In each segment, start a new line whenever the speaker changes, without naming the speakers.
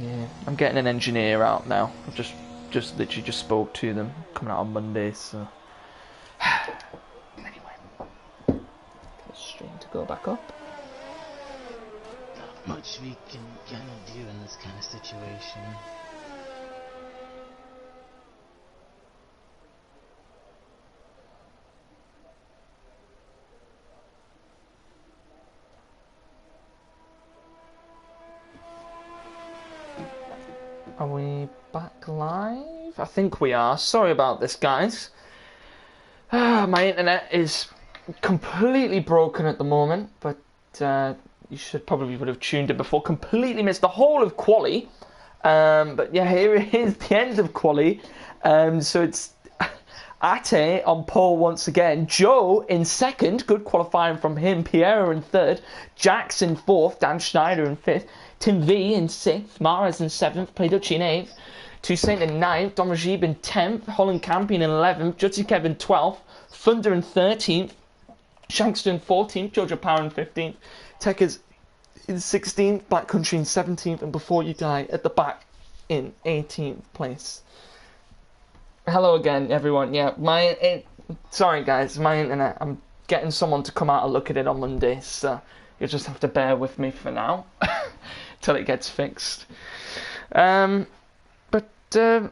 Yeah, I'm getting an engineer out now. I've just literally just spoke to them, coming out on Monday, so... Anyway. Stream to go back up.
Not much we can kind of do in this kind of situation.
Are we back live? I think we are. Sorry about this, guys. My internet is completely broken at the moment, but you should probably would have tuned in before. Completely missed the whole of quali. But yeah, here it is, the end of quali. So it's Ate on pole once again. Joe in second, good qualifying from him. Pierre in third. Jax in fourth. Dan Schneider in fifth. Tim V in sixth. Mares in seventh. Playducci in eighth. Toussaint in ninth. Don Rajib in 10th. Holland Campion in 11th. Jutsi Kevin 12th. Thunder in 13th. Shankster in 14th. Jojo Power in 15th. Tekers in 16th. Black Country in 17th. And Before You Die at the back in 18th place. Hello again, everyone. Yeah, sorry guys, my internet. I'm getting someone to come out and look at it on Monday, so you'll just have to bear with me for now till it gets fixed. But I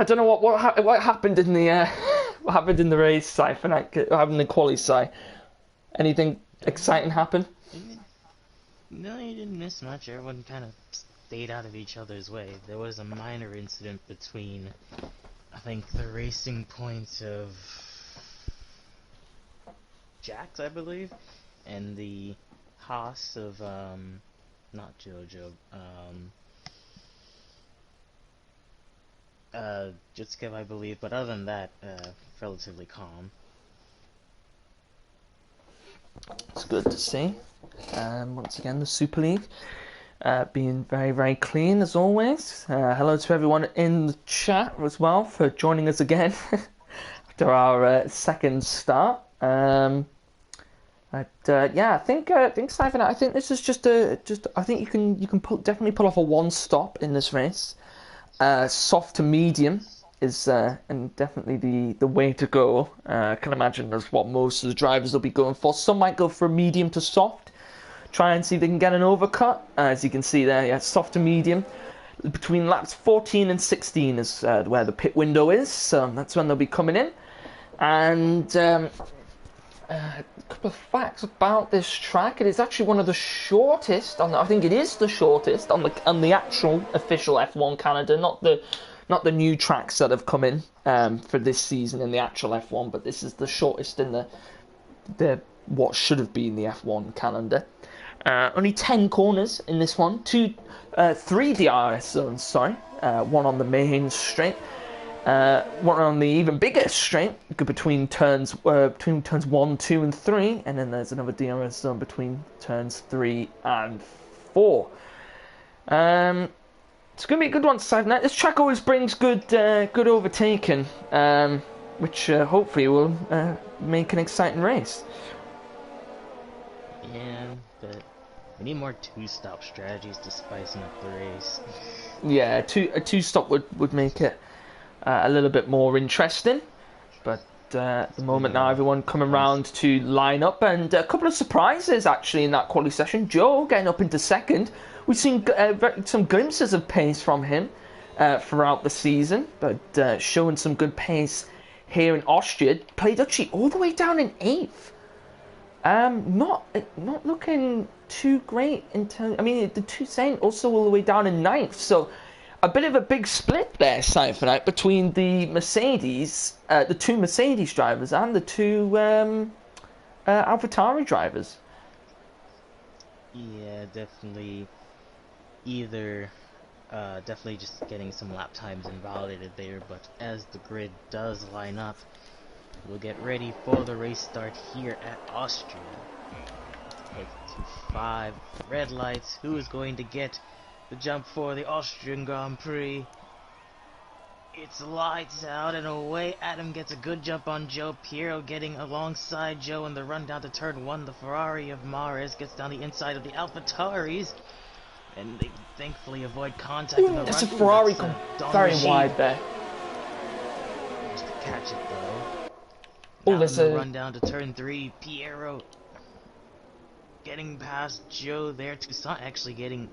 don't know what happened in the what happened in the race, Cypher. What happened in the quali, Cy? Anything exciting happen?
No, you didn't miss much. Everyone kind of stayed out of each other's way. There was a minor incident between, I think, the racing point of Jax, I believe, and the Haas of, not Jojo, Jutsukev, I believe, but other than that, relatively calm.
It's good to see. Once again, the Super League being very, very clean as always. Hello to everyone in the chat as well for joining us again after our second start. Yeah, I think Siphon, I think this is just I think you can definitely pull off a one stop in this race. Soft to medium is and definitely the way to go. I can imagine that's what most of the drivers will be going for. Some might go for medium to soft, try and see if they can get an overcut. As you can see there, yeah, soft to medium. Between laps 14 and 16 is where the pit window is, so that's when they'll be coming in. And a couple of facts about this track. It is actually one of the shortest. I think it is the shortest on the actual official F1 Canada, not the new tracks that have come in for this season in the actual F1, but this is the shortest in the what should have been the F1 calendar. Only 10 corners in this one. 3 DRS zones, sorry. One on the main straight. One on the even bigger straight between turns 1, 2 and 3, and then there's another DRS zone between turns 3 and 4. It's going to be a good one to side night. This track always brings good overtaking, which hopefully will make an exciting race.
Yeah, but we need more two-stop strategies to spicing up the race.
Yeah, a two-stop would make it a little bit more interesting. But at the moment now, everyone coming round to line up, and a couple of surprises actually in that quality session. Joe getting up into second. We've seen some glimpses of pace from him throughout the season, but showing some good pace here in Austria. Played actually all the way down in 8th. Not looking too great in terms. I mean, the Toussaint also all the way down in 9th. So a bit of a big split there, Cypher, between the Mercedes, the 2 Mercedes drivers and the 2 AlphaTauri drivers.
Yeah, definitely. Definitely just getting some lap times invalidated there, but as the grid does line up, we'll get ready for the race start here at Austria. Take to 5 red lights. Who is going to get the jump for the Austrian Grand Prix? It's lights out and away. Adam gets a good jump on Joe. Piero getting alongside Joe in the run down to turn 1. The Ferrari of Mares gets down the inside of the AlphaTauris. And they thankfully avoid contact in the
That's a
run.
Ferrari
That's,
gone
Don
very
Rashid.
wide there.
Just to catch it though.
Oh,
Now
there's
in the
a...
run down to turn 3, Piero getting past Joe there. Toussaint actually getting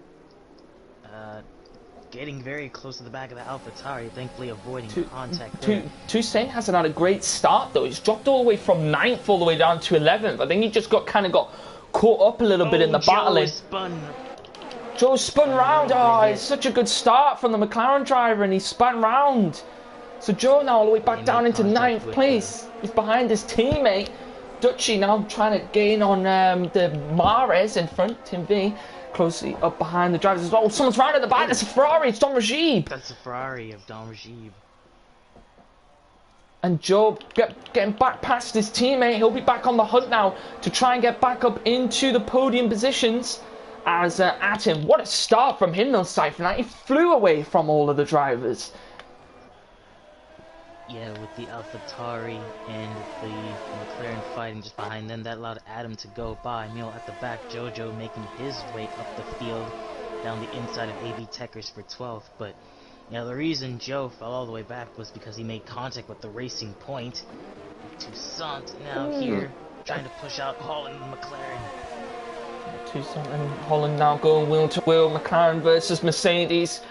very close to the back of the AlphaTauri, thankfully avoiding contact there.
Toussaint hasn't had a great start though. He's dropped all the way from 9th all the way down to 11th. I think he just got caught up a little bit in the battling. Joe spun round. Oh, it's such a good start from the McLaren driver, and he spun round. So Joe now all the way back down into 9th place. He's behind his teammate. Duchy now trying to gain on the Mares in front, Team V. Closely up behind the drivers as well. Someone's round at the back. That's a Ferrari. It's Don Rashid.
That's a Ferrari of Don Rashid.
And Joe getting back past his teammate. He'll be back on the hunt now to try and get back up into the podium positions. As at him, what a start from him, though, Siphon. He flew away from all of the drivers.
Yeah, with the AlphaTauri and the McLaren fighting just behind them, that allowed Adam to go by. Meanwhile, at the back, Jojo making his way up the field down the inside of AB Techers for 12th. But, you know, the reason Joe fell all the way back was because he made contact with the Racing Point. Toussaint now here, trying to push out Holland and McLaren.
Toussaint and Holland now going wheel to wheel. McLaren versus Mercedes.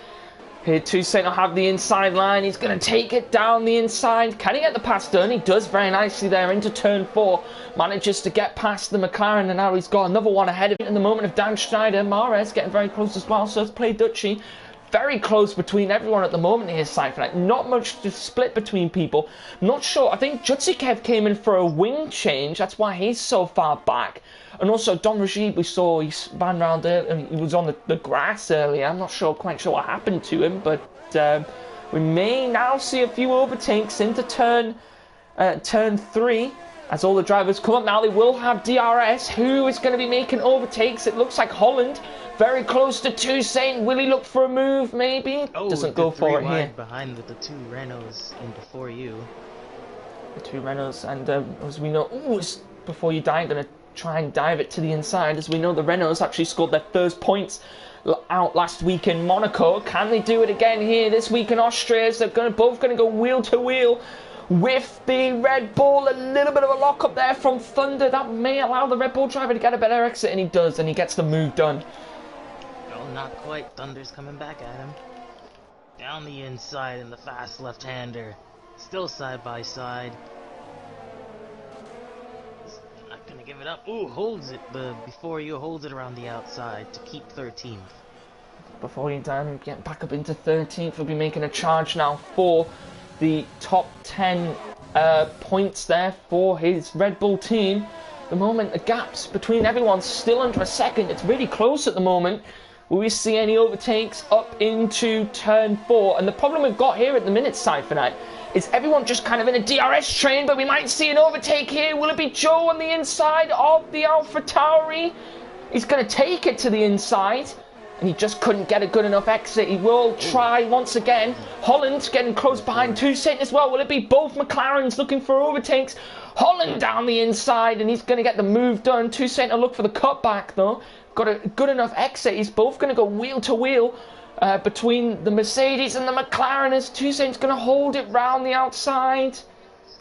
Here Toussaint will have the inside line. He's going to take it down the inside. Can he get the pass done? He does very nicely there into turn 4. Manages to get past the McLaren, and now he's got another one ahead of him in the moment of Dan Schneider. Mares getting very close as well, so let's play Duchy. Very close between everyone at the moment here, Siphon. Not much to split between people. Not sure. I think Jutsikev came in for a wing change. That's why he's so far back. And also Don Rashid, we saw he ran around there and he was on the grass earlier. I'm not quite sure what happened to him, but we may now see a few overtakes into turn 3. As all the drivers come up now, they will have DRS. Who is going to be making overtakes? It looks like Holland. Very close to Toussaint. Will he look for a move, maybe?
Oh,
doesn't go for it here.
Behind with the 2 Renaults in before you.
The 2 Renaults, and as we know, before you die, going to try and dive it to the inside. As we know, the Renaults actually scored their first points out last week in Monaco. Can they do it again here this week in Austria? They're both going to go wheel to wheel with the Red Bull. A little bit of a lock up there from Thunder. That may allow the Red Bull driver to get a better exit, and he does, and he gets the move done.
Oh, not quite. Thunder's coming back at him. Down the inside in the fast left-hander. Still side by side. Not gonna give it up. Ooh, holds it. Before you holds it around the outside to keep 13th. Before
you done, get back up into 13th. We'll be making a charge now for the top 10 points there for his Red Bull team. The moment, the gaps between everyone's still under a second. It's really close at the moment. Will we see any overtakes up into turn 4? And the problem we've got here at the minute, Siphonite, is everyone just kind of in a DRS train, but we might see an overtake here. Will it be Joe on the inside of the AlphaTauri? He's going to take it to the inside, and he just couldn't get a good enough exit. He will try once again. Holland getting close behind Toussaint as well. Will it be both McLarens looking for overtakes? Holland down the inside, and he's going to get the move done. Toussaint will look for the cutback, though. Got a good enough exit. He's both going to go wheel to wheel between the Mercedes and the McLaren, as Toussaint's going to hold it round the outside.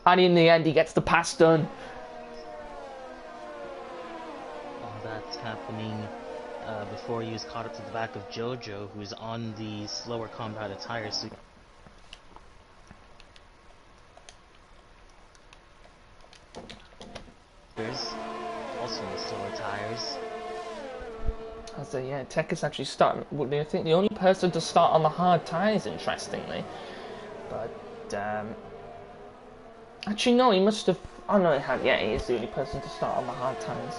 And in the end, he gets the pass done.
All that's happening before he was caught up to the back of Jojo, who's on the slower compounded tires. So also on the slower tires.
Yeah, Tech is actually starting. Well, I think the only person to start on the hard tyres, interestingly. But actually, no, he must have. Oh no, he is the only person to start on the hard tyres.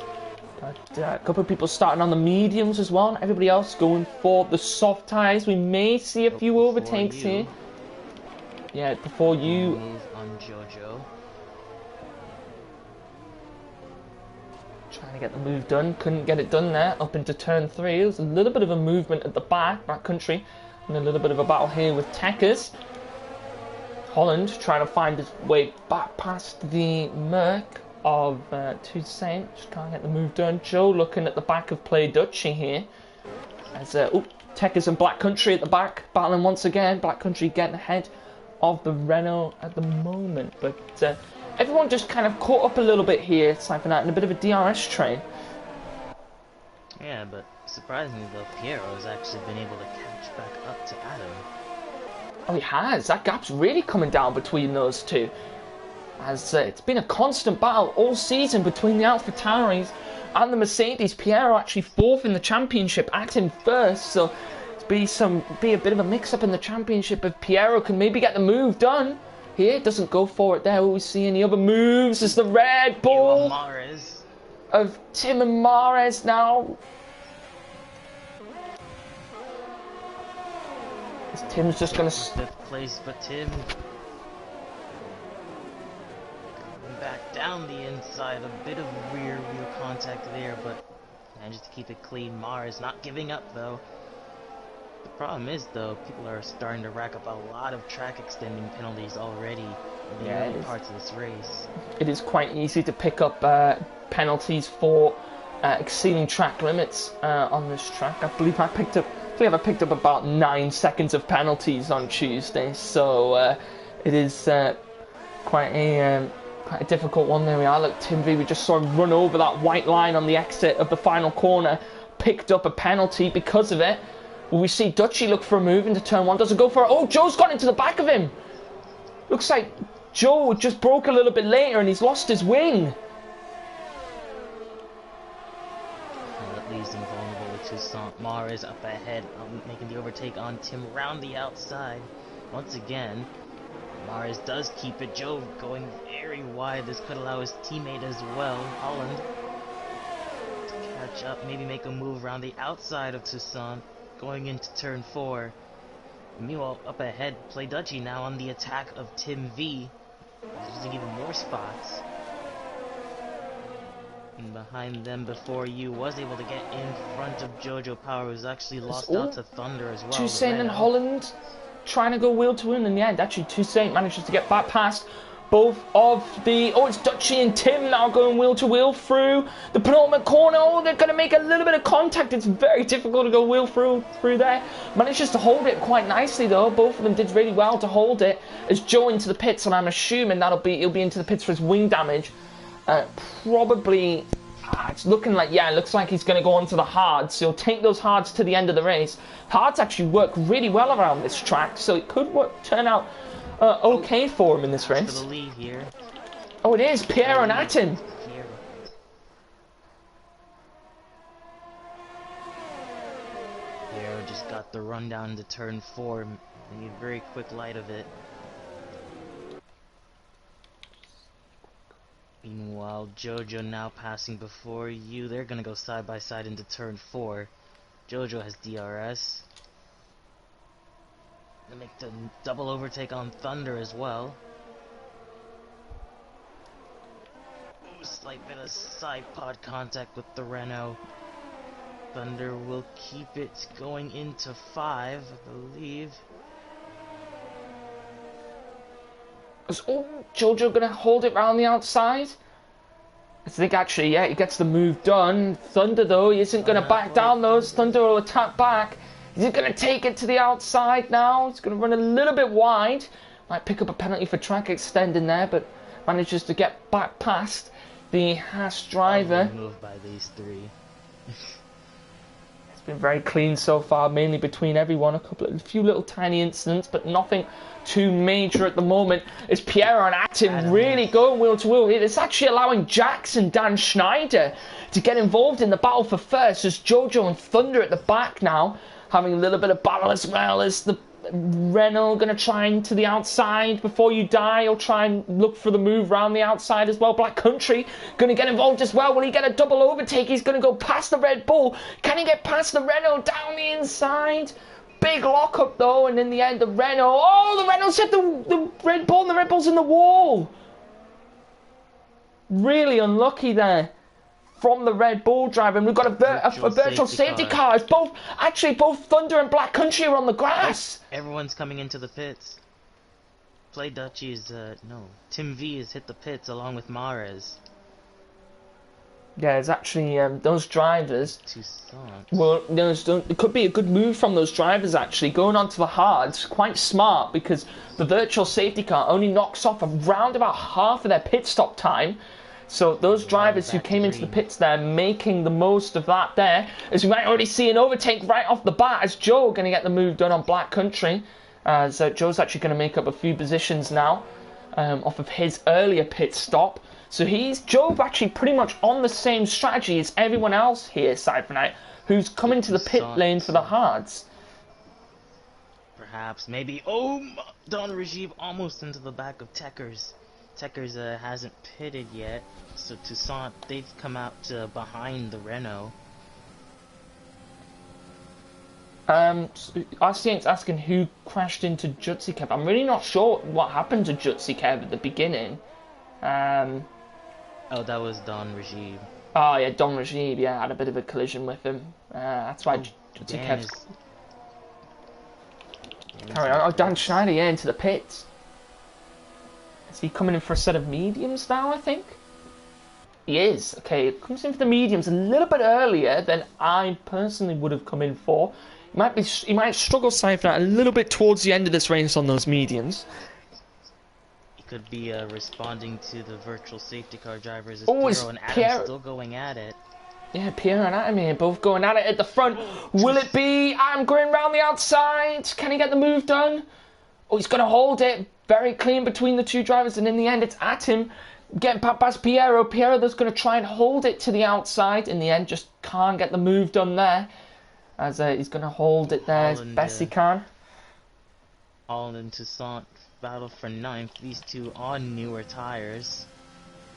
But a couple of people starting on the mediums as well. Everybody else going for the soft tyres. We may see a few overtakes here. Yeah, before you.
Move on Jojo.
Trying to get the move done, couldn't get it done there, up into turn 3. There's a little bit of a movement at the back country, and a little bit of a battle here with Techers. Holland trying to find his way back past the Merc of Toussaint, just can't get the move done. Joe looking at the back of Play Duchy here. As Tekkas and Black Country at the back, battling once again. Black Country getting ahead of the Renault at the moment. But everyone just kind of caught up a little bit here, Cypher Knight, in a bit of a DRS train.
Yeah, but surprisingly though, Piero has actually been able to catch back up to Adam.
Oh, he has. That gap's really coming down between those two. As it's been a constant battle all season between the AlphaTauris and the Mercedes. Piero actually fourth in the championship, Atten first. So be a bit of a mix-up in the championship if Piero can maybe get the move done. Here, doesn't go for it there. Will we see any other moves? As the Red Bull of Tim and Mares now. As Tim's just going to...
Fifth place for Tim. Going back down the inside. A bit of rear wheel contact there, but manages to keep it clean. Mares not giving up, though. The problem is, though, people are starting to rack up a lot of track extending penalties already in the early parts of this race.
It is quite easy to pick up penalties for exceeding track limits on this track. I believe I picked up about 9 seconds of penalties on Tuesday, so it is quite a difficult one. There we are. Look, Tim V, we just saw him run over that white line on the exit of the final corner, picked up a penalty because of it. Will we see Dutchy look for a move into turn 1? Doesn't go for it. Oh, Joe's got into the back of him. Looks like Joe just broke a little bit later and he's lost his wing.
Well, that leaves him vulnerable to Toussaint. Mares up ahead, making the overtake on Tim round the outside. Once again, Mares does keep it. Joe going very wide. This could allow his teammate as well, Holland, to catch up, maybe make a move around the outside of Toussaint. Going into turn 4. Meanwhile, up ahead, Play Dutchy now on the attack of Tim V. Losing even more spots. And behind them before you was able to get in front of Jojo Power, who's actually lost out to Thunder as well.
Toussaint and Holland trying to go wheel to wheel in the end. Actually, Toussaint manages to get back past both of the... Oh, it's Dutchy and Tim now going wheel to wheel through the penultimate corner. Oh, they're going to make a little bit of contact. It's very difficult to go wheel through there. Manages to hold it quite nicely, though. Both of them did really well to hold it. As Joe into the pits, and I'm assuming he'll be into the pits for his wing damage. Probably... It's looking like, it looks like he's going to go on to the hards. So he'll take those hards to the end of the race. Hards actually work really well around this track, so it could turn out okay for him in this race.
For the lead here.
Oh, it is Piero and Atten.
Piero just got the run down into turn 4. Made a very quick light of it. Meanwhile, Jojo now passing before you. They're gonna go side by side into turn 4. Jojo has DRS. Gonna make the double overtake on Thunder as well. Ooh, slight bit of side pod contact with the Renault. Thunder will keep it going into 5, I believe.
Oh, Jojo gonna hold it round the outside? I think actually, he gets the move done. Thunder, though, he isn't gonna back down those. Thunder will attack back. Is he gonna take it to the outside now? He's gonna run a little bit wide. Might pick up a penalty for track extending there, but manages to get back past the Haas driver.
Moved by these three.
It's been very clean so far, mainly between everyone. A few little tiny incidents, but nothing too major at the moment. Is Piero and Atten really going wheel to wheel here? It's actually allowing Jax and Dan Schneider to get involved in the battle for first. There's Jojo and Thunder at the back now, having a little bit of battle as well. As the Renault going to try into the outside before you die, or try and look for the move round the outside as well. Black Country going to get involved as well. Will he get a double overtake? He's going to go past the Red Bull. Can he get past the Renault down the inside? Big lockup though, and in the end the Renault... Oh, the Renault's hit the Red Bull, and the Red Bull's in the wall. Really unlucky there from the Red Bull driver. And we've got a virtual safety car. It's both Thunder and Black Country are on the grass.
Everyone's coming into the pits. Play Dutchy's, no. Tim V has hit the pits along with Mares.
Yeah, it's actually those drivers.
Toussaint.
Well, it could be a good move from those drivers actually going onto the hards. Quite smart because the virtual safety car only knocks off around about half of their pit stop time. So those drivers who came into the pits there making the most of that there. As you might already see an overtake right off the bat as Joe going to get the move done on Black Country. So Joe's actually going to make up a few positions now off of his earlier pit stop. So Joe actually pretty much on the same strategy as everyone else here, Cypherknight, who's coming to the pit lane for the hards.
Perhaps, maybe. Oh, Don Rajiv almost into the back of Tekkers. Tekkers hasn't pitted yet, so Toussaint, they've come out behind the Renault.
RCN's asking who crashed into Jutsi Kev. I'm really not sure what happened to Jutsi Kev at the beginning.
Oh, that was Don Rajiv.
Oh yeah, Don Rajiv, yeah, had a bit of a collision with him. That's why Jutsi Kev's... Carry on. Oh, Dan Schneider, yeah, into the pits. Is he coming in for a set of mediums now, I think? He is. Okay, comes in for the mediums a little bit earlier than I personally would have come in for. He might struggle Cypherknight a little bit towards the end of this race on those mediums.
He could be responding to the virtual safety car drivers as
Piero
and Adam still going at it.
Yeah, Piero and Adam here both going at it at the front. Will it be Adam going round the outside? Can he get the move done? Oh, he's going to hold it. Very clean between the two drivers, and in the end it's Atim getting past Piero. Piero that's going to try and hold it to the outside. In the end, just can't get the move done there. As he's going to hold it there as best he can.
Holland and Toussaint battle for 9th. These two on newer tires.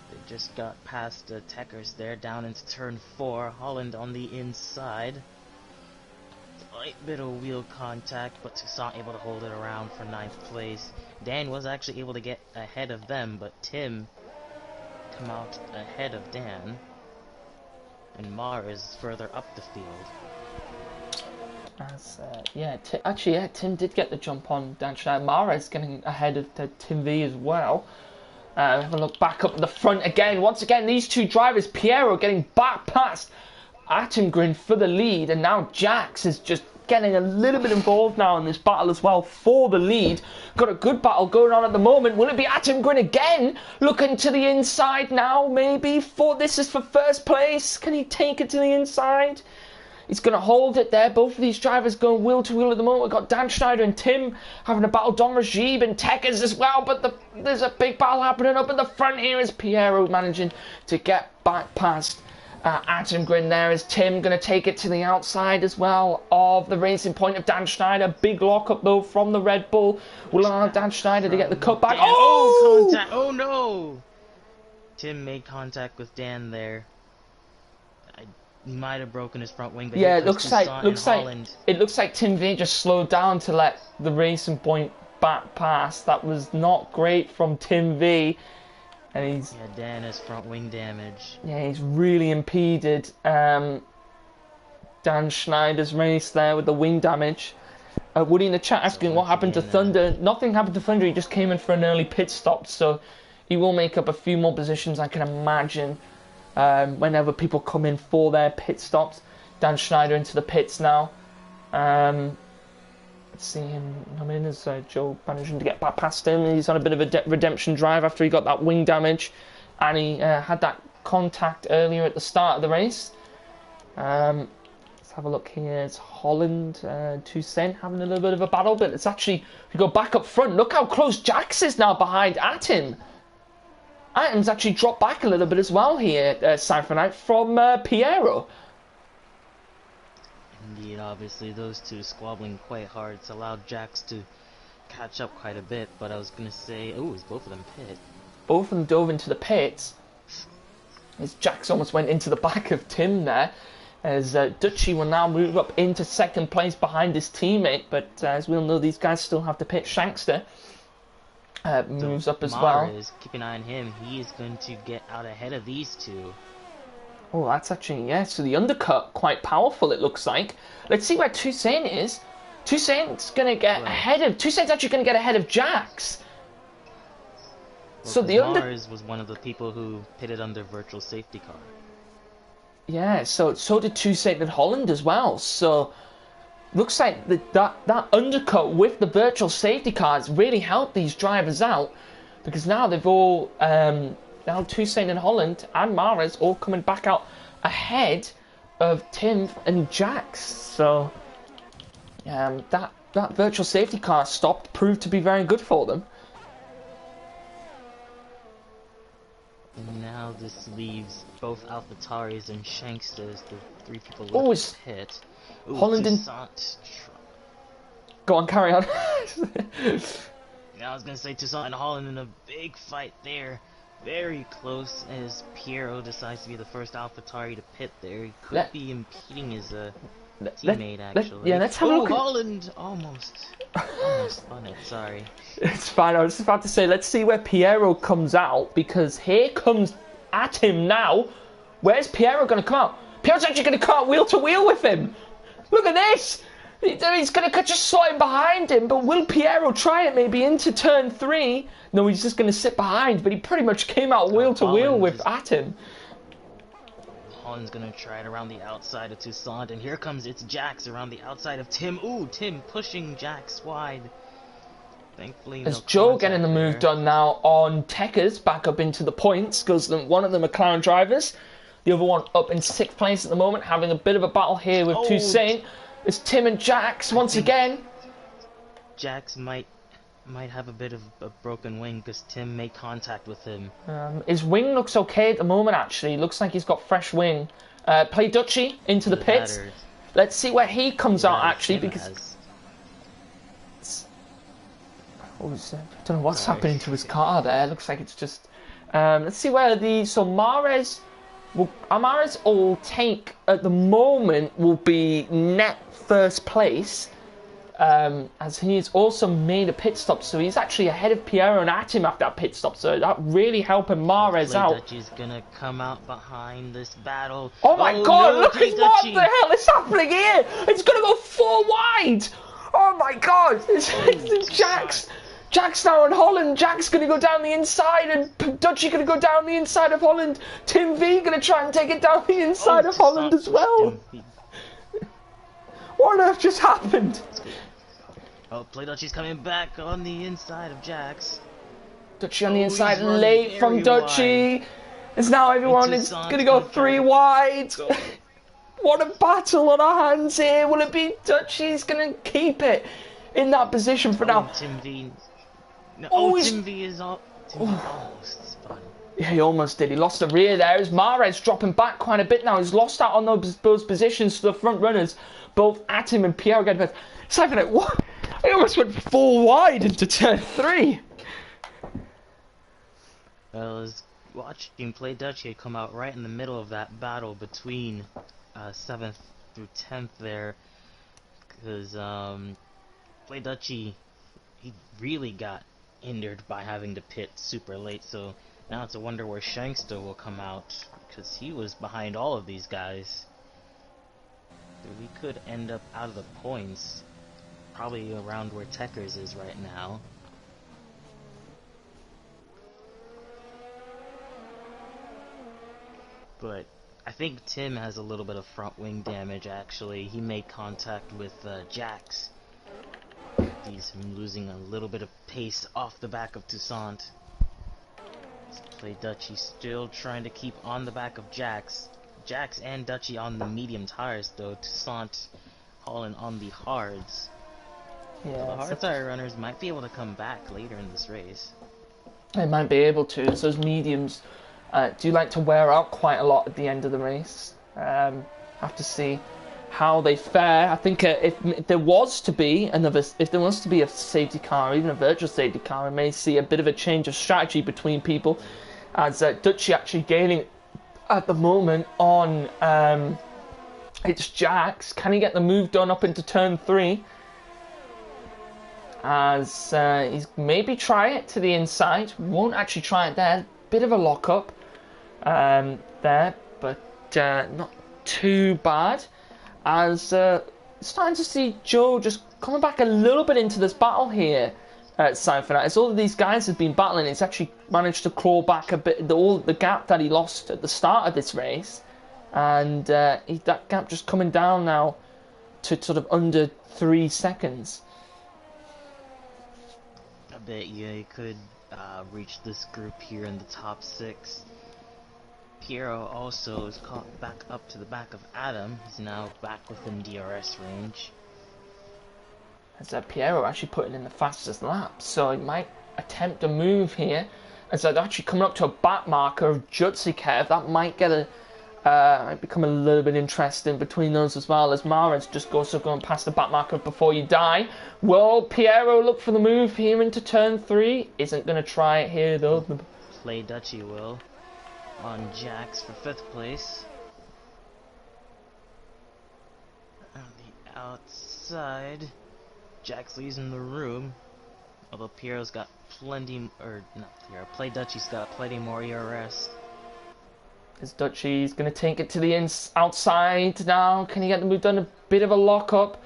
They just got past the Tekkers there, down into turn 4. Holland on the inside. Slight bit of wheel contact, but Toussaint able to hold it around for 9th place. Dan was actually able to get ahead of them, but Tim come out ahead of Dan. And Mar is further up the field.
Tim did get the jump on Dan Schneider. Mara is getting ahead of Tim V as well. Have a look back up the front again. Once again, these two drivers, Piero getting back past Attengren for the lead, and now Jax is just getting a little bit involved now in this battle as well for the lead. Got a good battle going on at the moment. Will it be Attengren again? Looking to the inside now, maybe. This is for first place. Can he take it to the inside? He's going to hold it there. Both of these drivers going wheel to wheel at the moment. We've got Dan Schneider and Tim having a battle. Don Rajiv and Tekkers as well. But there's a big battle happening up in the front here as Piero managing to get back past Attengren there. As Tim going to take it to the outside as well of the racing point of Dan Schneider. Big lock up though from the Red Bull. Will allow Dan Schneider to get the cut back.
Oh! Contact! Oh no! Tim made contact with Dan there. He might have broken his front wing, but
yeah, it looks like Tim V just slowed down to let the racing point back pass. That was not great from Tim V. And
Dan has front wing damage.
Yeah, he's really impeded Dan Schneider's race there with the wing damage. Woody in the chat asking what happened to Thunder. Nothing happened to Thunder. He just came in for an early pit stop, so he will make up a few more positions, I can imagine. Whenever people come in for their pit stops. Dan Schneider into the pits now. Let's see him come in as Joe managing to get back past him. He's on a bit of a redemption drive after he got that wing damage. And he had that contact earlier at the start of the race. Let's have a look here. It's Holland, Toussaint having a little bit of a battle. But it's actually, if you go back up front, look how close Jax is now behind Atim. Atom's actually dropped back a little bit as well here, Cypherknight, from Piero.
Indeed, obviously those two squabbling quite hard. It's allowed Jax to catch up quite a bit, but I was going to say, is both of them pit?
Both of them dove into the pits. As Jax almost went into the back of Tim there. As Dutchy will now move up into second place behind his teammate, but as we all know, these guys still have to pit. Shankster moves up as well.
Keep an eye on him. He is going to get out ahead of these two.
Oh, that's actually, yeah, so the undercut, quite powerful it looks like. Let's see where Toussaint is. Toussaint's going to get Toussaint's actually going to get ahead of Jax.
Well, so the Mars was one of the people who pitted under virtual safety car.
Yeah, so did Toussaint and Holland as well. So looks like that undercut with the virtual safety cars really helped these drivers out, because now they've all now Toussaint and Holland and Mares all coming back out ahead of Tim and Jax. So that virtual safety car stop proved to be very good for them.
And now this leaves both AlphaTauris and Shankster as the three people
Oh,
left to hit. Ooh,
Holland and...
Toussaint.
Go on, carry on.
Now I was gonna say Toussaint and Holland in a big fight there. Very close as Piero decides to be the first AlphaTauri to pit there. He could be impeding his teammate, actually.
Let's have a look.
Holland almost spun it, sorry.
It's fine, I was just about to say, let's see where Piero comes out, because here comes at him now. Where's Piero going to come out? Piero's actually going to come out wheel to wheel with him. Look at this. He's going to just slot him behind him, but will Piero try it maybe into turn 3? No, he's just going to sit behind, but he pretty much came out wheel to wheel with at him.
Holland's gonna try it around the outside of Toussaint, and here comes it's Jax around the outside of Tim. Ooh, Tim pushing Jax wide. Thankfully,
as Joe getting the move done now on Tekkers, back up into the points, because one of the McLaren drivers, the other one up in 6th place at the moment, having a bit of a battle here with Toussaint. It's Tim and Jax once again.
Jax might have a bit of a broken wing because Tim made contact with him.
His wing looks okay at the moment, actually. Looks like he's got fresh wing. Play Dutchy into the pits. Let's see where he comes out, actually, because... I don't know what's happening to his car there. Looks like it's just... let's see where the... So Mares will take, at the moment, will be net first place. As he's also made a pit stop, so he's actually ahead of Piero and at him after that pit stop, so that really helping Mares out.
Dutchy's gonna come out behind this battle.
Oh my god, no, look at what the hell is happening here! It's gonna go 4 wide! Oh my god! It's Jax! Jax now on Holland. Jax gonna go down the inside, and Dutchy gonna go down the inside of Holland. Tim V gonna try and take it down the inside of Holland as well. What on earth just happened?
Oh, Play Dutchy's coming back on the inside of Jax.
Dutchy on the inside, late from Dutchy. It's now everyone is going to go 3 wide. What a battle on our hands here. Will it be Dutchy's going to keep it in that position for now?
Tim V. No, Tim V is up. Tim V almost spun.
Yeah, he almost did. He lost the rear there. As Mares dropping back quite a bit now. He's lost out on those positions to the front runners. Both at him and Piero getting better. It's like, what? I almost went 4 wide into turn 3.
Well, I was watching Play Dutchy come out right in the middle of that battle between 7th through 10th there, because Play Dutchy, he really got hindered by having to pit super late, so now it's a wonder where Shankster will come out, because he was behind all of these guys. So we could end up out of the points, probably around where Tekkers is right now. But I think Tim has a little bit of front wing damage, actually. He made contact with Jax. He's losing a little bit of pace off the back of Toussaint. Play Dutchy still trying to keep on the back of Jax. Jax and Dutchy on the medium tires, though. Toussaint, Holland on the hards. Yeah, the hard tire runners might be able to come back later in this race.
They might be able to. It's those mediums do like to wear out quite a lot at the end of the race. Have to see how they fare. I think if there was to be a safety car, or even a virtual safety car, we may see a bit of a change of strategy between people, as Dutchy actually gaining at the moment on it's Jax. Can he get the move done up into turn 3? As he's maybe try it to the inside, won't actually try it there. Bit of a lock-up there, but not too bad. As starting to see Joe just coming back a little bit into this battle here at Cypher. As all of these guys have been battling, it's actually managed to claw back a bit all the gap that he lost at the start of this race. And that gap just coming down now to sort of under 3 seconds.
I bet you could reach this group here in the top 6. Piero also is caught back up to the back of Adam. He's now back within DRS range.
As Piero actually putting in the fastest lap, so he might attempt a move here. As they're actually coming up to a back marker of Jutsikev, that might get might become a little bit interesting between those as well, as Mares just goes to going past the back marker before you die. Will Piero look for the move here into turn 3? Isn't going to try it here though.
Play Dutchy will on Jax for 5th place. On the outside, Jax leaves in the room, although Piero's got plenty, or not Piero, Play Dutchy's got plenty more ERS.
As Dutchy's going to take it to the outside now. Can he get the move done? A bit of a lock-up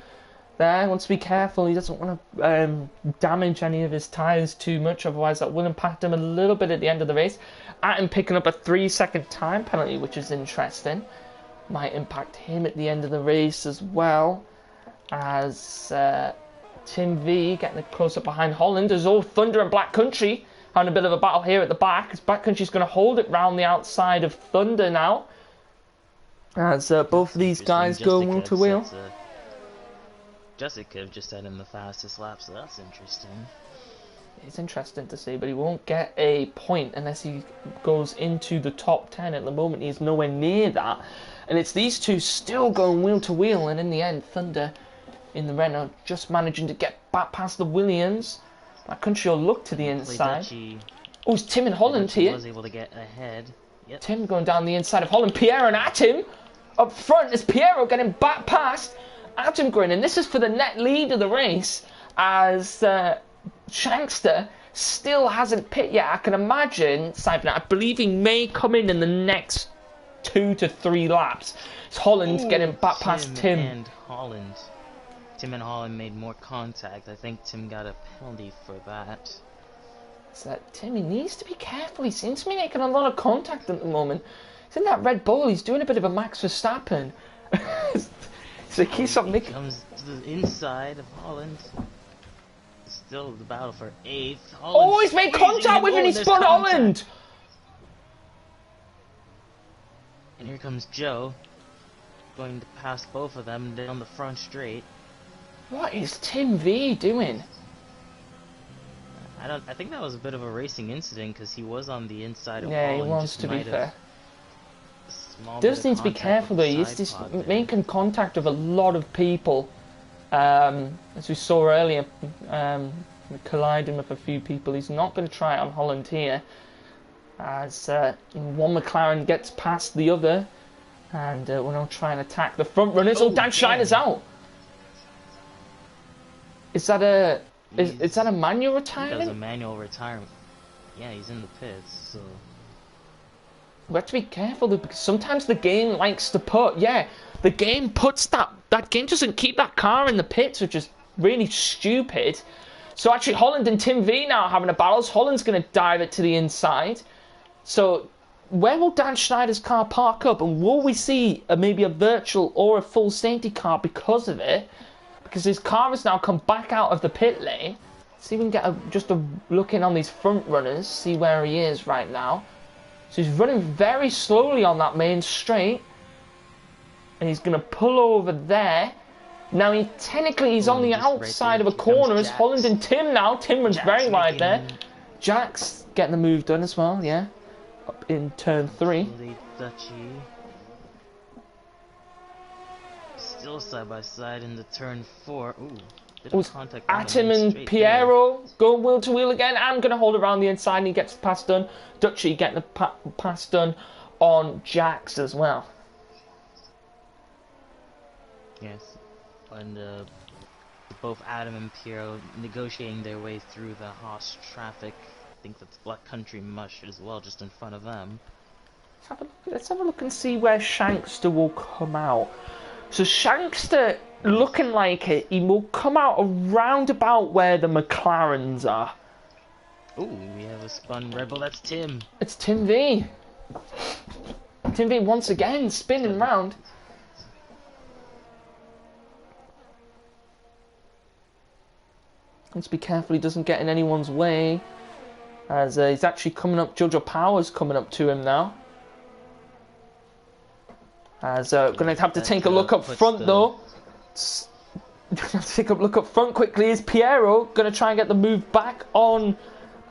there. He wants to be careful. He doesn't want to damage any of his tyres too much, otherwise that will impact him a little bit at the end of the race. Atom picking up a 3-second time penalty, which is interesting. Might impact him at the end of the race as well. As Tim V getting close up behind Holland. There's all Thunder and Black Country having a bit of a battle here at the back. As Black Country's going to hold it round the outside of Thunder now. As both of these guys go wheel to wheel.
Jessica just set in the fastest lap, so that's interesting.
It's interesting to see, but he won't get a point unless he goes into the top 10. At the moment, he's nowhere near that. And it's these two still going wheel to wheel, and in the end, Thunder in the Renault just managing to get back past the Williams. That Country will look to the inside. Oh, it's Tim and Holland here.
Was able to get ahead. Yep.
Tim going down the inside of Holland. Piero and Atom up front as Piero getting back past Atom going. And this is for the net lead of the race as Shankster still hasn't pit yet. I can imagine, I believe he may come in the next 2 to 3 laps. As Holland's getting back past Tim.
And Holland. Tim and Holland made more contact. I think Tim got a penalty for that.
So Tim, he needs to be careful. He seems to be making a lot of contact at the moment. He's in that Red Bull. He's doing a bit of a Max Verstappen. So he keeps on making...
comes to the inside of Holland. Still the battle for 8th.
Oh, he's made contact with him. He spun Holland.
And here comes Joe, going to pass both of them down the front straight.
What is Tim V doing?
I think that was a bit of a racing incident because he was on the inside of
Holland.
Yeah,
he wants to be fair. Does need to be careful though. He's just making contact with a lot of people. As we saw earlier, colliding with a few people. He's not going to try it on Holland here. As one McLaren gets past the other, and we're now trying to attack the front runners. Oh, Dan Schneider's out. Is that a is that a manual retirement?
That was a manual retirement. Yeah, he's in the pits, so
we have to be careful though, because sometimes the game likes to put the game puts that game doesn't keep that car in the pits, which is really stupid. So actually Holland and Tim V now are having a battle. Holland's going to dive it to the inside. So where will Dan Schneider's car park up, and will we see maybe a virtual or a full safety car because of it? Because his car has now come back out of the pit lane. See if we can get just a look in on these front runners, see where he is right now. So he's running very slowly on that main straight. And he's going to pull over there. Now he's on the outside of a corner as Holland and Tim now. Tim runs very wide there. Jack's getting the move done as well, yeah. Up in turn 3.
Still side by side in the turn 4. Ooh, bit of contact.
Atom and Piero go wheel to wheel again. I'm going to hold around the inside and he gets the pass done. Dutchy getting the pass done on Jax as well.
Yes, and both Adam and Piero negotiating their way through the Haas traffic. I think that's Black Country Mush as well, just in front of them.
Let's have a look and see where Shankster will come out. So Shankster, looking like it, he will come out around about where the McLarens are.
Ooh, we have a spun Red Bull. That's Tim.
It's Tim V. Tim V once again spinning round. Let's be careful he doesn't get in anyone's way. As he's actually coming up, Jojo Power's coming up to him now. As going to have to take a look up front though. Have to take a look up front quickly. Is Piero going to try and get the move back on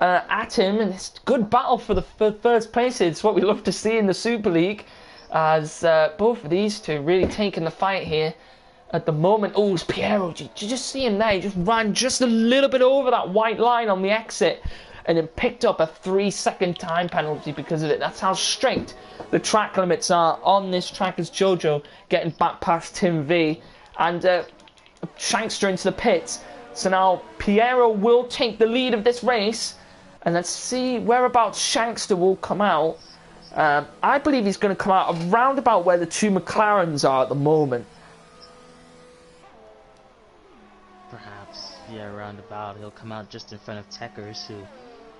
at him? And it's a good battle for the first place. It's what we love to see in the Super League. As both of these two really taking the fight here at the moment. Oh, it's Piero. Did you just see him there? He just ran just a little bit over that white line on the exit. And then picked up a 3-second time penalty because of it. That's how strict the track limits are on this track as Jojo getting back past Tim V. And Shankster into the pits. So now Piero will take the lead of this race. And let's see whereabouts Shankster will come out. I believe he's going to come out around about where the two McLarens are at the moment.
Perhaps, yeah, roundabout. He'll come out just in front of Techers, who,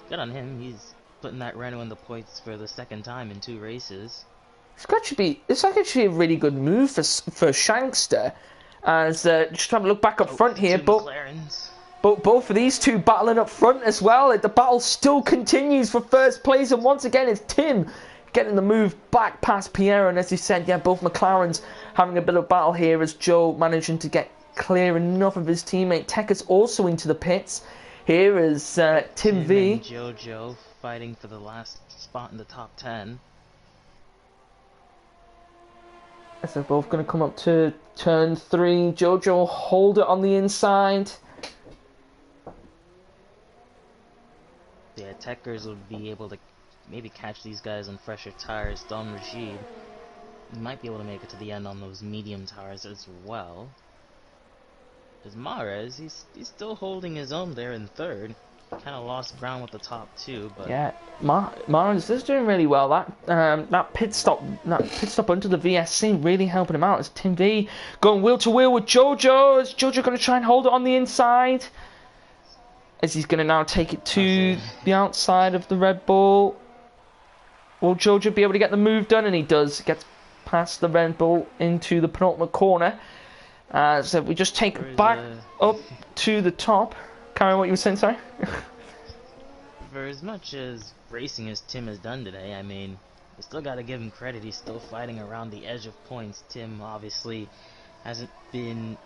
good on him, he's putting that Renault in the points for the second time in 2 races.
It's actually a really good move for Shankster. As just have a look back up front here, but both of these two battling up front as well. The battle still continues for first place, and once again it's Tim getting the move back past Piero. And as you said, yeah, both McLarens having a bit of battle here as Joe managing to get clear enough of his teammate. Tekker's also into the pits. Here is Tim V.
And Jojo fighting for the last spot in the top 10.
As they're both going to come up to turn 3. Jojo will hold it on the inside.
Yeah, Techers would be able to maybe catch these guys on fresher tires. Don Rashid might be able to make it to the end on those medium tires as well. Because Mahrez, he's still holding his own there in 3rd. Kind of lost ground with the top 2, but
yeah, Mahrez is doing really well. That pit stop under the VSC really helping him out. As Tim V going wheel to wheel with Jojo. Is Jojo going to try and hold it on the inside? As he's going to now take it to the outside of the Red Bull. Will Jojo be able to get the move done? And he does. Gets past the Red Bull into the penultimate corner. So we just take it back up to the top. Carry on what you were saying, sorry?
For as much as racing as Tim has done today, I mean, you still got to give him credit. He's still fighting around the edge of points. Tim obviously hasn't been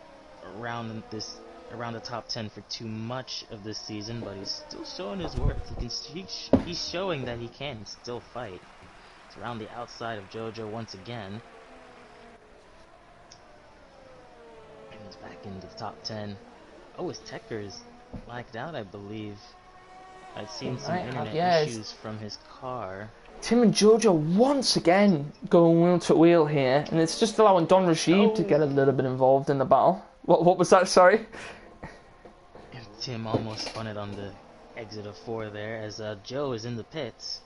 around the top 10 for too much of this season, but he's still showing his worth. He's showing that he can still fight. It's around the outside of Jojo once again. And he's back into the top 10. Oh, his Techers blacked out, I believe. I've seen some internet issues from his car.
Tim and Jojo once again going wheel to wheel here, and it's just allowing Don Rashid to get a little bit involved in the battle. What was that, sorry?
Tim almost spun it on the exit of 4 there, as Joe is in the pits.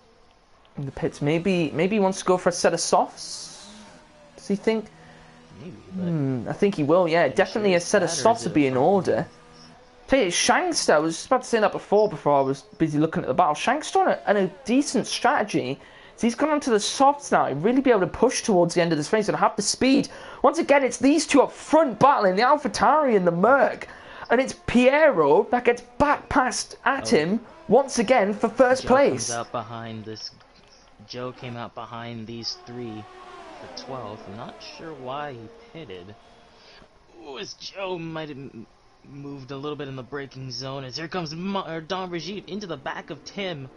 In the pits, maybe he wants to go for a set of softs. Does he think?
Maybe, but
I think he will. Yeah, definitely a set of softs would be in order. Tell you, Shankster, I was just about to say that before I was busy looking at the battle. Shankster on a decent strategy. So he's gone onto the softs now. He'll really be able to push towards the end of this race and have the speed. Once again, it's these two up front battling, the AlphaTauri and the Merc. And it's Piero that gets back past at him once again for first place.
Joe came out behind these 3 for 12th. I'm not sure why he pitted. Ooh, as Joe might have moved a little bit in the braking zone, as here comes Don Brigitte into the back of Tim.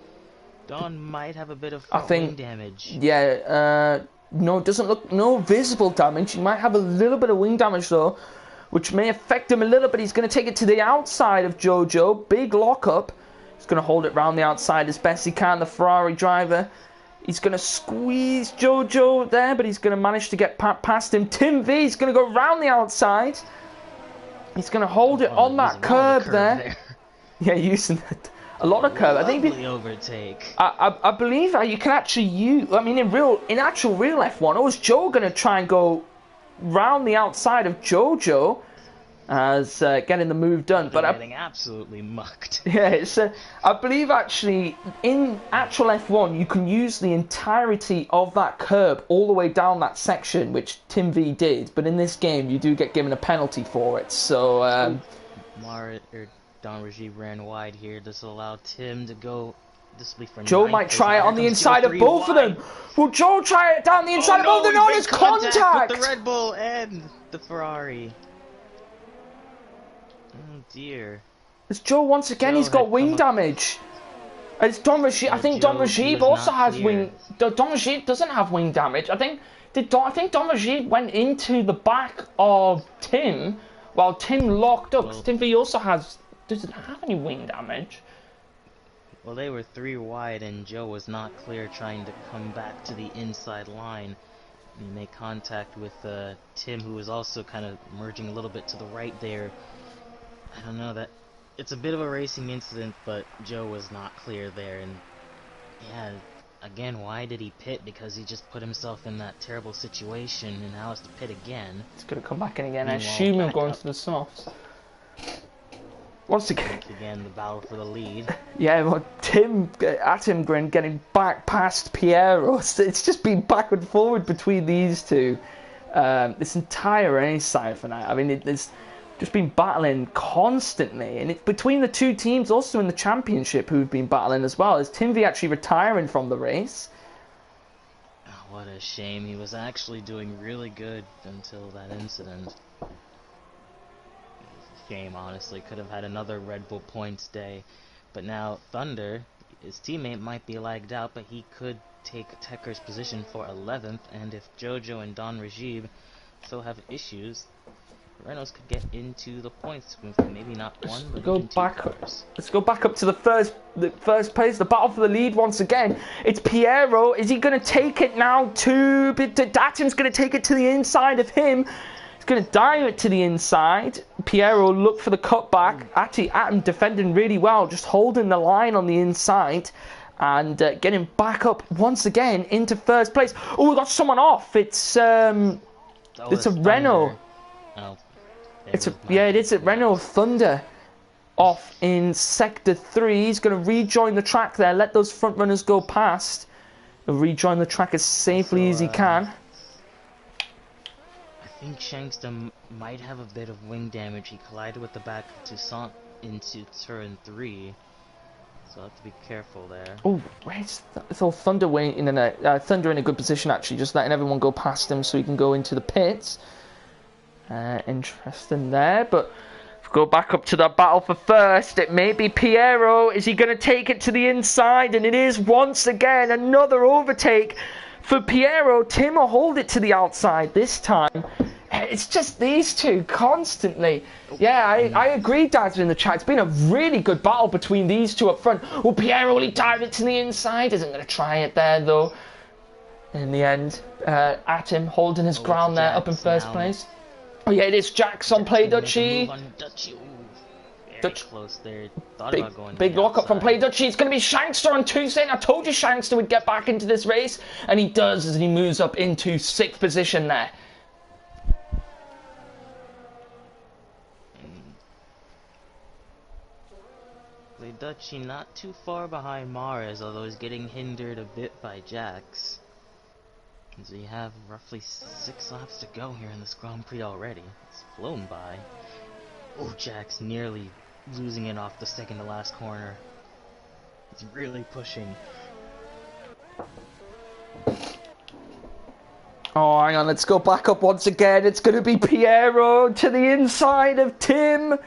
Don might have a bit of wing damage.
Yeah, no, it doesn't look, no visible damage. He might have a little bit of wing damage though, which may affect him a little bit. He's going to take it to the outside of Jojo. Big lockup. He's going to hold it round the outside as best he can, the Ferrari driver. He's going to squeeze Jojo there, but he's going to manage to get past him. Tim V is going to go round the outside. He's going to hold it on that curb there. Yeah, using a lot of curb. I think
overtake.
I believe you can actually use. I mean, in actual real F1, is Joe going to try and go round the outside of Jojo? as getting the move done.
But getting absolutely mucked.
Yeah, it's I believe actually in actual F1 you can use the entirety of that curb all the way down that section, which Tim V did. But in this game, you do get given a penalty for it. So
Don Rajiv ran wide here. This will allow Tim to go. This will be for
Joe might try it on the inside of both of them. Will Joe try it down the inside of both of them? No, there's contact
with the Red Bull and the Ferrari. Oh dear.
It's Joe once again. He's got wing damage. It's Don Rajiv. I think Don Rajiv also has wing. Don Rajiv doesn't have wing damage. I think Don Rajiv went into the back of Tim while Tim locked up. Well, Tim V also doesn't have any wing damage.
Well, they were 3 wide, and Joe was not clear, trying to come back to the inside line. He made contact with Tim, who was also kind of merging a little bit to the right there. I don't know, that it's a bit of a racing incident, but Joe was not clear there. And yeah, again, why did he pit? Because he just put himself in that terrible situation, and now has to pit again.
It's going to come back in again. I assume he'll go into the softs. Once again,
the battle for the lead.
Yeah, well, Atom Grin getting back past Piero. It's just been back and forward between these two. This entire race, Cypher. I mean, it's just been battling constantly, and it's between the two teams also in the championship who've been battling as well. Is Tim V actually retiring from the race?
Oh, what a shame. He was actually doing really good until that incident. Game, honestly. Could have had another Red Bull points day, but now Thunder, his teammate, might be lagged out, but he could take Tekker's position for 11th, and if Jojo and Don Rajiv still have issues, Reynolds could get into the points with maybe not one, but even 2 cars.
Let's go back up to the first place, the battle for the lead once again. It's Piero. Is he going to take it now to Datum's going to take it to the inside of him. Going to dive it to the inside. Piero look for the cutback. Actually, Atom defending really well, just holding the line on the inside and getting back up once again into first place. Oh, we got someone off. It's a Renault.
Oh,
it is a Renault Thunder off in sector 3. He's going to rejoin the track there. Let those front runners go past. He'll rejoin the track as safely as he can.
I think Shankster might have a bit of wing damage. He collided with the back of Toussaint into turn 3, so I'll have to be careful there.
Oh, where's Thunder waiting in Thunder in a good position actually, just letting everyone go past him so he can go into the pits. Interesting there, but go back up to that battle for first. It may be Piero. Is he going to take it to the inside? And it is once again another overtake for Piero. Tim will hold it to the outside this time. It's just these two constantly. Yeah, I agree, Dad's in the chat. It's been a really good battle between these two up front. Will Piero really dive it to the inside? Isn't going to try it there, though. In the end, Atom holding his ground there up in first place. Oh, yeah, it is Jax on Play Dutchy.
Close there. Thought about going
big lock-up from Play Dutchy. It's going to be Shankster on Toussaint. I told you Shankster would get back into this race, and he does as he moves up into 6th position there.
Play Dutchy not too far behind Mares, although he's getting hindered a bit by Jax. So you have roughly 6 laps to go here in this Grand Prix already. It's flown by. Oh, Jax nearly losing it off the second to last corner. He's really pushing.
Oh, hang on, let's go back up once again. It's going to be Piero to the inside of Tim.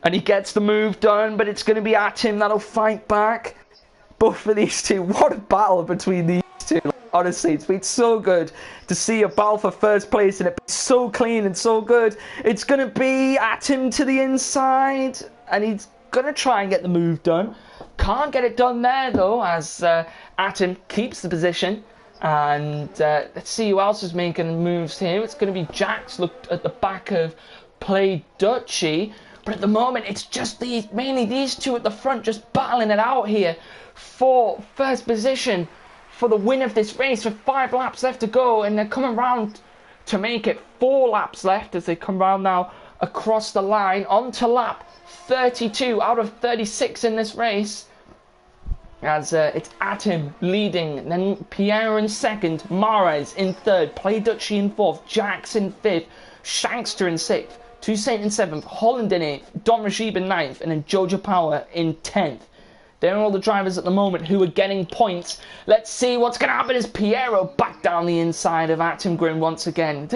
And he gets the move done, but it's going to be Atom that'll fight back. Both of these two, what a battle between these two. Honestly, it's been so good to see a battle for first place and it be so clean and so good. It's going to be Atom to the inside and he's going to try and get the move done. Can't get it done there though, as Atom keeps the position. And let's see who else is making moves here. It's going to be Jax looked at the back of Play Dutchy. But at the moment, it's just mainly these two at the front just battling it out here for first position for the win of this race with 5 laps left to go. And they're coming round to make it 4 laps left as they come round now across the line onto lap 32 out of 36 in this race. As it's Atim leading, then Pierre in second, Mares in third, Play Dutchy in fourth, Jax in fifth, Shankster in sixth, Toussaint in seventh, Holland in eighth, Don Rashid in ninth, and then Jojo Power in 10th. They're all the drivers at the moment who are getting points. Let's see what's going to happen as Piero back down the inside of Atim Grin once again.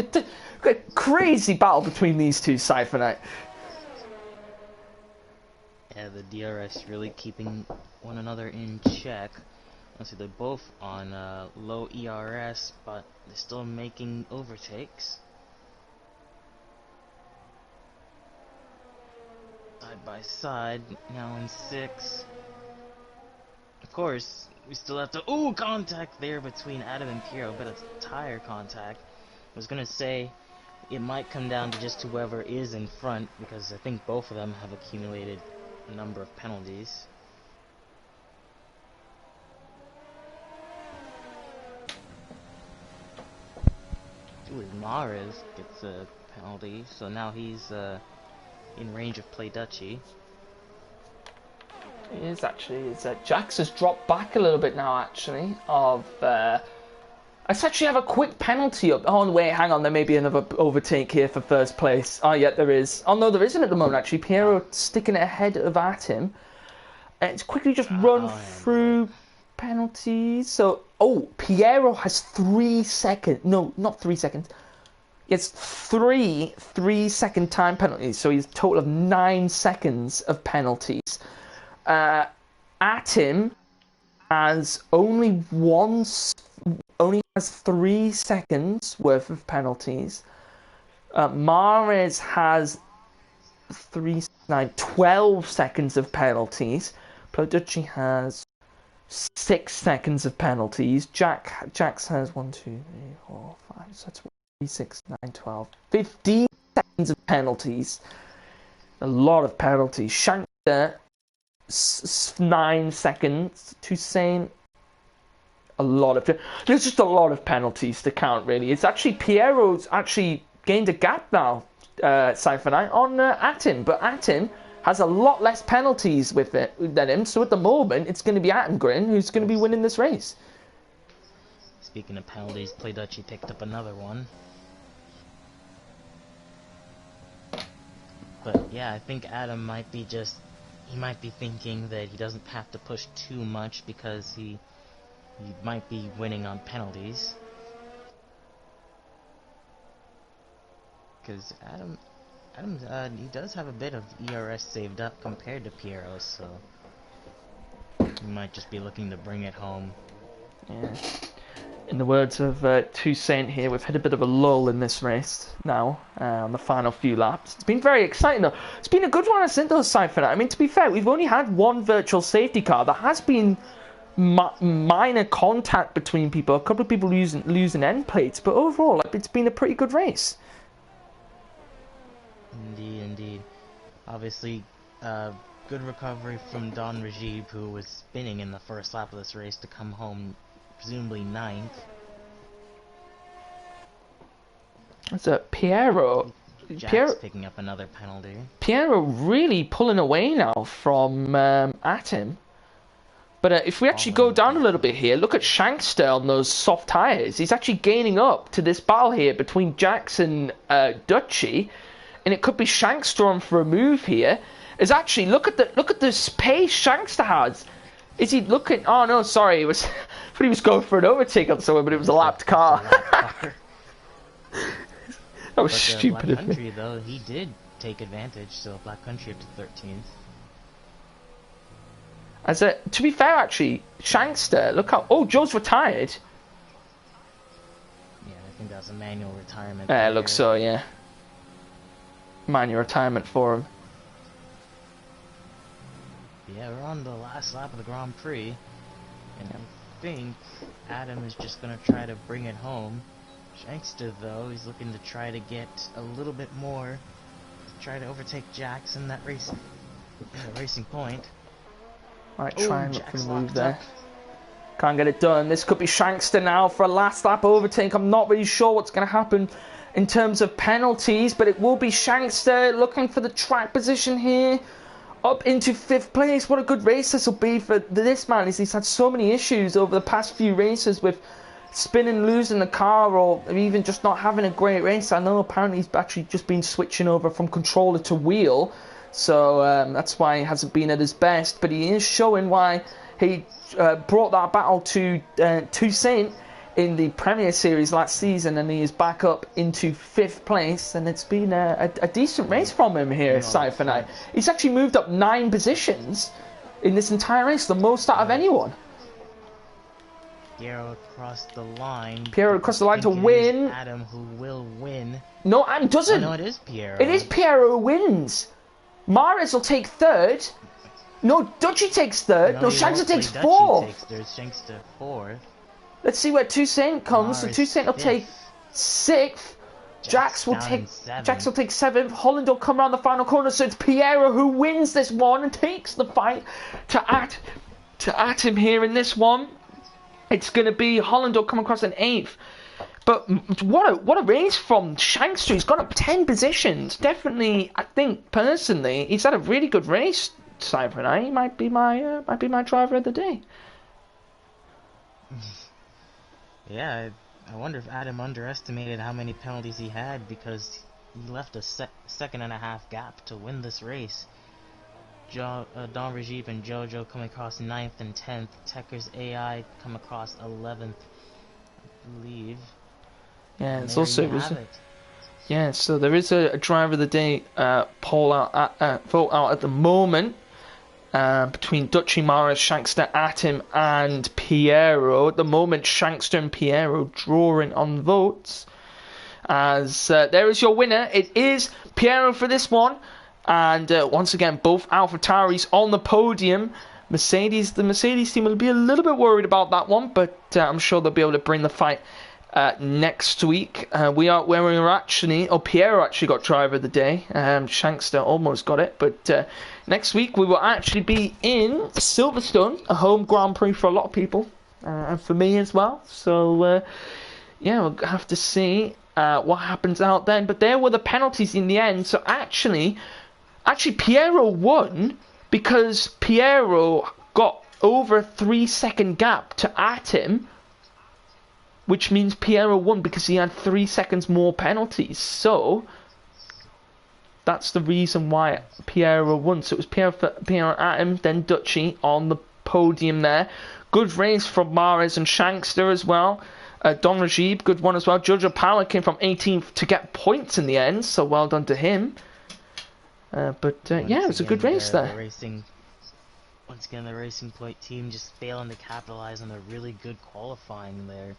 Crazy battle between these two, Cypher.
Yeah, the DRS really keeping one another in check. Honestly, they're both on low ERS, but they're still making overtakes. Side by side, now in 6th. Of course, we still have to... Ooh, contact there between Adam and Piero, but it's tire contact. I was gonna say, it might come down to just whoever is in front, because I think both of them have accumulated a number of penalties. Ooh, Mares gets a penalty, so now he's in range of Play Dutchy.
It is actually. Jax has dropped back a little bit now, actually. Let's actually have a quick penalty up. Oh, wait, hang on. There may be another overtake here for first place. Oh, yeah, there is. Oh, no, there isn't at the moment, actually. Piero sticking it ahead of Atim. It's quickly just run through penalties. So, Piero has 3 seconds. No, not 3 seconds. It's three 3-second time penalties. So he's a total of 9 seconds of penalties. Atim has only has 3 seconds worth of penalties. Mares has 12 seconds of penalties. Ploducci has 6 seconds of penalties. Jax has 1, 2, 3, 4, 5. So that's 3, 6, 9, 12, 15 seconds of penalties. A lot of penalties. Shankster 9 seconds. Toussaint, a lot of... There's just a lot of penalties to count, really. It's actually... Piero's actually gained a gap now, Cypher Knight, on Atim. But Atim has a lot less penalties with it than him. So at the moment, it's going to be Atim Grin who's going to be winning this race.
Speaking of penalties, Play Dutchy picked up another one. But yeah, I think Adam might be just... He might be thinking that he doesn't have to push too much because he might be winning on penalties. Because Adam he does have a bit of ERS saved up compared to Piero, so he might just be looking to bring it home.
Yeah. In the words of Toussaint here, we've hit a bit of a lull in this race now, on the final few laps. It's been very exciting though. It's been a good one, hasn't it, Cypher? I mean, to be fair, we've only had one virtual safety car. There has been minor contact between people, a couple of people losing end plates, but overall, it's been a pretty good race.
Indeed. Obviously, good recovery from Don Rajib, who was spinning in the first lap of this race to come home presumably 9th.
It's Piero.
Jack's picking up another penalty.
Piero really pulling away now from Atim. But if we actually go down a little bit here, look at Shankster on those soft tyres. He's actually gaining up to this battle here between Jax and Dutchy, and it could be Shankster on for a move here. Is actually look at the pace Shankster has. Is he looking? Oh no, sorry. It was. I thought he was going for an overtake on someone, but it was a lapped car. That was stupid
Black
of me.
Country, though, he did take advantage. So Black Country up to 13th.
To be fair, actually, Shankster. Look how. Oh, Joe's retired.
Yeah, I think that's a manual retirement.
It looks so. Yeah. Manual retirement for him.
Yeah, we're on the last lap of the Grand Prix, and I think Adam is just going to try to bring it home. Shankster, though, he's looking to try to get a little bit more, to try to overtake Jackson, that racing point.
Might try and look for the move there. Can't get it done. This could be Shankster now for a last lap overtake. I'm not really sure what's going to happen. in terms of penalties, but it will be Shankster looking for the track position here, up into 5th place. What a good race this will be for this man, as he's had so many issues over the past few races with spinning, losing the car, or even just not having a great race. I know apparently he's actually just been switching over from controller to wheel, so that's why he hasn't been at his best, but he is showing why he brought that battle to Toussaint in the Premier Series last season, and he is back up into 5th place, and it's been a decent race from him here, Cypher. He's actually moved up 9 positions in this entire race, the most out of anyone.
Piero across the line.
Piero across the line to win.
Adam who will win.
No, Adam doesn't.
Oh, no, it is Piero.
It is Piero who wins. Mares will take 3rd. No, Duchy takes 3rd. No, Shankster takes 4th.
There's Shankster 4th.
Let's see where Toussaint comes. So Toussaint will take 6th. Jax will take 7th. Holland will come around the final corner. So it's Piero who wins this one and takes the fight to Atom here in this one. It's going to be Holland will come across in 8th. But what a race from Shankster. He's gone up 10 positions. Definitely, I think personally, he's had a really good race. Cyber and I might be my driver of the day.
Yeah, I wonder if Adam underestimated how many penalties he had, because he left a second and a half gap to win this race. Don Regip and Jojo come across 9th and 10th. Tekker's AI come across 11th, I believe.
Yeah, it's also yeah. So there is a driver of the day vote out at the moment between Duchy, Mares, Shankster, Atom, and Piero. At the moment, Shankster and Piero drawing on votes. As there is your winner. It is Piero for this one. And once again, both AlphaTauris on the podium. The Mercedes team will be a little bit worried about that one, but I'm sure they'll be able to bring the fight next week. Piero actually got driver of the day. Shankster almost got it, but next week we will actually be in Silverstone, a home Grand Prix for a lot of people, and for me as well. So yeah, we'll have to see what happens out then. But there were the penalties in the end. So actually Piero won because Piero got over a 3-second gap to Atom, which means Piero won because he had 3 seconds more penalties. So that's the reason why Piero won. So it was Piero Atom, then Duchy on the podium there. Good race from Mares and Shankster as well. Don Regib, good one as well. Jojo Power came from 18th to get points in the end, so well done to him. Yeah, it was a good race there.
Once again, the Racing Point team just failing to capitalize on a really good qualifying there.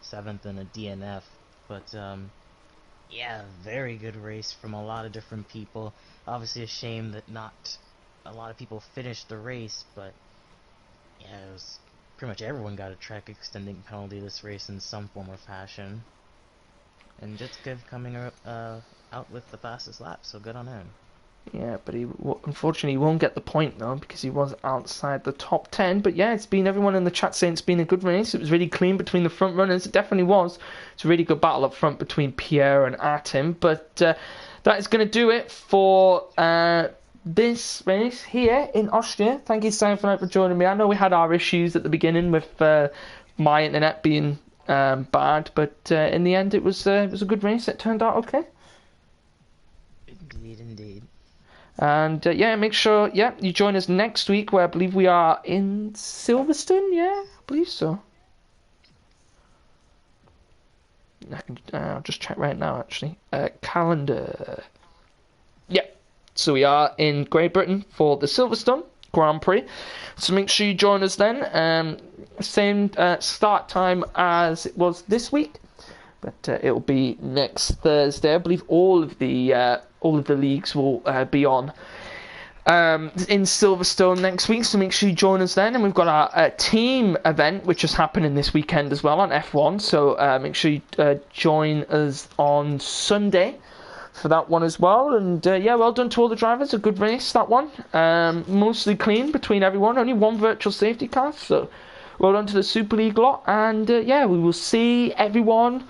7th in a DNF. But, yeah, very good race from a lot of different people. Obviously a shame that not a lot of people finished the race, but yeah, it was pretty much everyone got a track extending penalty this race in some form or fashion. And Jitskiv coming out with the fastest lap, so good on him.
Yeah, but unfortunately he won't get the point though, because he was outside the top 10. But yeah, it's been everyone in the chat saying it's been a good race. It was really clean between the front runners. It definitely was. It's a really good battle up front between Pierre and Atom. But that is going to do it for this race here in Austria. Thank you so much for joining me. I know we had our issues at the beginning with my internet being bad, but in the end it was a good race. It turned out okay.
Indeed.
And yeah, make sure you join us next week, where I believe we are in Silverstone. Yeah, I believe so. I'll just check right now, actually. Calendar. Yeah, so we are in Great Britain for the Silverstone Grand Prix. So make sure you join us then. Same start time as it was this week, but it will be next Thursday. I believe all of the leagues will be on in Silverstone next week, so make sure you join us then. And we've got our team event, which is happening this weekend as well on F1, so make sure you join us on Sunday for that one as well. And yeah, well done to all the drivers. A good race, that one. Mostly clean between everyone. Only one virtual safety car, so well done to the Super League lot. And yeah, we will see everyone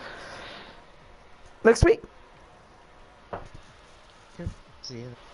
next week.
Yep, see you.